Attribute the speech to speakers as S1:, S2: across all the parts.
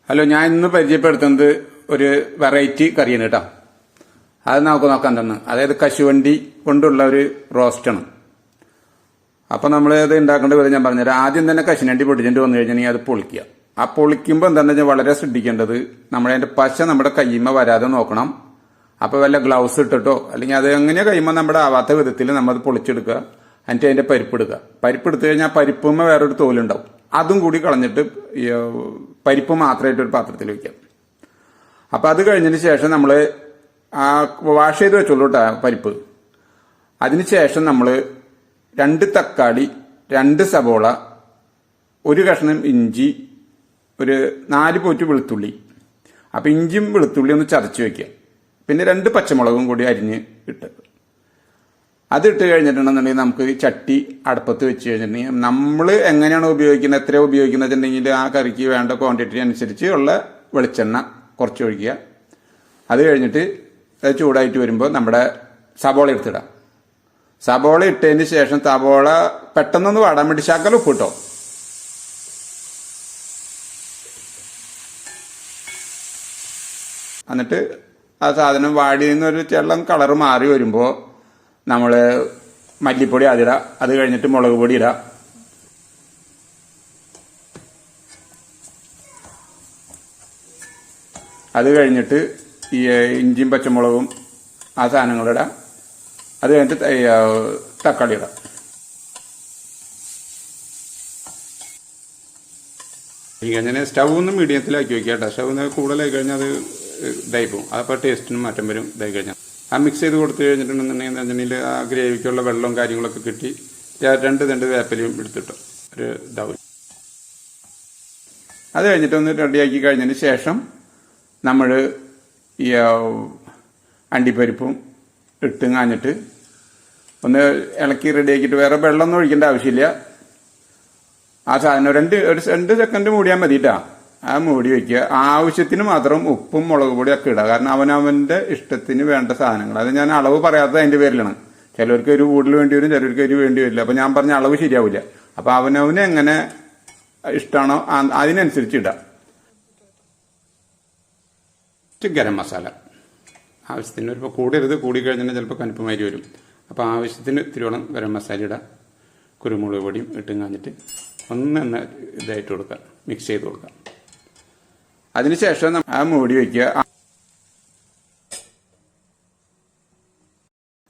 S1: Hello, ഞാൻ ഇന്ന് പരിചയപ്പെടുത്തുന്നത് ഒരു വെറൈറ്റി കറിയാണ് കേട്ടോ. അത് നമുക്ക് നോക്കാൻ തന്നെ, അതായത് കശുവണ്ടി കൊണ്ടുള്ള ഒരു റോസ്റ്റാണ്. അപ്പൊ നമ്മൾ അത് ഉണ്ടാക്കേണ്ട വിധം ഞാൻ പറഞ്ഞുതരാം. ആദ്യം തന്നെ കശുവണ്ടി പൊടിച്ചിട്ട് വന്നു കഴിഞ്ഞാൽ അത് പൊളിക്കുക. ആ പൊളിക്കുമ്പോൾ എന്താണെന്ന് വെച്ചാൽ വളരെ ശ്രദ്ധിക്കേണ്ടത്, നമ്മളതിന്റെ പശ നമ്മുടെ കയ്യുമ്മ വരാതെ നോക്കണം. അപ്പൊ വല്ല ഗ്ലൗസ് ഇട്ടിട്ടോ അല്ലെങ്കിൽ അത് എങ്ങനെയാ കയ്യുമ്മ നമ്മുടെ ആവാത്ത വിധത്തിൽ നമ്മൾ പൊളിച്ചെടുക്കുക. എന്നിട്ട് അതിന്റെ പരിപ്പ് എടുക്കുക. പരിപ്പ് എടുത്തു കഴിഞ്ഞാൽ പരിപ്പുമ്മ വേറൊരു തോലുണ്ടാവും, അതും കൂടി കളഞ്ഞിട്ട് പരിപ്പ് മാത്രമായിട്ട് ഒരു പാത്രത്തിൽ വെക്കാം. അപ്പൊ അത് കഴിഞ്ഞതിന് ശേഷം നമ്മൾ ആ വാഷ് ചെയ്ത് വെച്ചോളൂ കേട്ടോ പരിപ്പ്. അതിനുശേഷം നമ്മൾ 2 തക്കാളി, 2 സബോള, 1 കഷ്ണം ഇഞ്ചി, ഒരു 4 പോറ്റ് വെളുത്തുള്ളി. അപ്പൊ ഇഞ്ചിയും വെളുത്തുള്ളി ഒന്ന് ചതച്ച് വെക്കുക. പിന്നെ 2 പച്ചമുളകും കൂടി അരിഞ്ഞ് ഇട്ട് അതിട്ട് കഴിഞ്ഞിട്ടുണ്ടെന്നുണ്ടെങ്കിൽ നമുക്ക് ചട്ടി അടുപ്പത്ത് വെച്ച് കഴിഞ്ഞിട്ടുണ്ടെങ്കിൽ നമ്മൾ എങ്ങനെയാണ് ഉപയോഗിക്കുന്നത്, എത്ര ഉപയോഗിക്കുന്നത് വെച്ചിട്ടുണ്ടെങ്കിൽ ആ കറിക്ക് വേണ്ട ക്വാണ്ടിറ്റി അനുസരിച്ച് ഉള്ള വെളിച്ചെണ്ണ കുറച്ച് ഒഴിക്കുക. അത് കഴിഞ്ഞിട്ട് അത് ചൂടായിട്ട് വരുമ്പോൾ നമ്മുടെ സബോള എടുത്തിടാം. സബോള ഇട്ടതിന് ശേഷം സബോള പെട്ടെന്നൊന്ന് വാടാൻ വേണ്ടി ശകലം ഉപ്പ് ഇട്ടോ. എന്നിട്ട് ആ സാധനം വാടി നിന്നൊരു ചെള്ളം കളറ് മാറി വരുമ്പോൾ നമ്മൾ മല്ലിപ്പൊടി അതിടാം. അത് കഴിഞ്ഞിട്ട് മുളക് പൊടി ഇടാം. അത് കഴിഞ്ഞിട്ട് ഈ ഇഞ്ചിയും പച്ചമുളകും ആ സാധനങ്ങളിടാം. അത് കഴിഞ്ഞിട്ട് തക്കാളി ഇടാം. ഇങ്ങനെ സ്റ്റൗ ഒന്ന് മീഡിയത്തിലാക്കി വയ്ക്കുക കേട്ടോ. സ്റ്റൗ കൂടുതലായി കഴിഞ്ഞാൽ അത് ഇതായി പോകും. അപ്പോൾ ടേസ്റ്റിനും മാറ്റം വരും. ഇതായി കഴിഞ്ഞാൽ ആ മിക്സ് ചെയ്ത് കൊടുത്തു കഴിഞ്ഞിട്ടുണ്ടെന്നുണ്ടെങ്കിൽ ആ ഗ്രേവിക്കുള്ള വെള്ളവും കാര്യങ്ങളൊക്കെ കിട്ടി 2 തണ്ട് വേപ്പിലയും എടുത്തിട്ടു ഒരു ഇതാവും. അത് കഴിഞ്ഞിട്ട് ഒന്ന് റെഡിയാക്കി കഴിഞ്ഞതിന് ശേഷം നമ്മൾ ഈ അണ്ടിപ്പരിപ്പും ഇട്ട് കാഞ്ഞിട്ട് ഒന്ന് ഇളക്കി റെഡിയാക്കിയിട്ട് വേറെ വെള്ളമൊന്നും ഒഴിക്കേണ്ട ആവശ്യമില്ല. ആ സാധനം 2 സെക്കൻഡ് മൂടിയാൽ മതിട്ടാ. ആ മൂടി വയ്ക്കുക. ആവശ്യത്തിന് മാത്രം ഉപ്പും മുളക് പൊടിയും ഒക്കെ ഇടുക. കാരണം അവനവന്റെ ഇഷ്ടത്തിന് വേണ്ട സാധനങ്ങൾ. അത് ഞാൻ അളവ് പറയാത്തത് അതിന്റെ പേരിലാണ്. ചിലർക്ക് ഒരു കൂടുതൽ വേണ്ടി വരും, ചിലർക്ക് ഒരു വേണ്ടി വരില്ല. അപ്പൊ ഞാൻ പറഞ്ഞ അളവ് ശരിയാവില്ല. അപ്പൊ അവനവന് എങ്ങനെ ഇഷ്ടമാണോ അതിനനുസരിച്ച് ഇടാം. ഗരം മസാല ആവശ്യത്തിന്. ഇപ്പോൾ കൂടരുത്, കൂടിക്കഴിഞ്ഞാൽ ചിലപ്പോൾ കനുപ്പുമാരി വരും. അപ്പോൾ ആവശ്യത്തിന് ഇത്തിരിയോളം ഗരം മസാല ഇടാം. കുരുമുളക് പൊടിയും ഇട്ടും കാഞ്ഞിട്ട് ഒന്ന് ഇതായിട്ട് കൊടുക്കുക, മിക്സ് ചെയ്ത് കൊടുക്കുക. അതിനുശേഷം ആ മൂടി വയ്ക്കുക.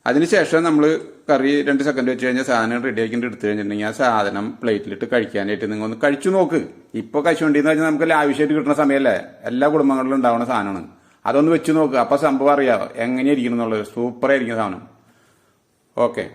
S1: അതിനുശേഷം നമ്മൾ കറി 2 സെക്കൻഡ് വെച്ച് കഴിഞ്ഞാൽ സാധനം റെഡിയാക്കിയിട്ട് എടുത്തു കഴിഞ്ഞിട്ടുണ്ടെങ്കിൽ ആ സാധനം പ്ലേറ്റിലിട്ട് കഴിക്കാനായിട്ട് നിങ്ങൾ ഒന്ന് കഴിച്ചു നോക്ക്. ഇപ്പോൾ കശുവണ്ടി എന്ന് വെച്ചാൽ നമുക്ക് ലാവിഷായിട്ട് കിട്ടുന്ന സമയമല്ലേ, എല്ലാ കുടുംബങ്ങളിലും ഉണ്ടാവുന്ന സാധനമാണ്. അതൊന്ന് വെച്ച് നോക്ക്. അപ്പോൾ സംഭവം അറിയാമോ എങ്ങനെയായിരിക്കണം എന്നുള്ളത്. സൂപ്പറായിരിക്കും സാധനം. ഓക്കെ.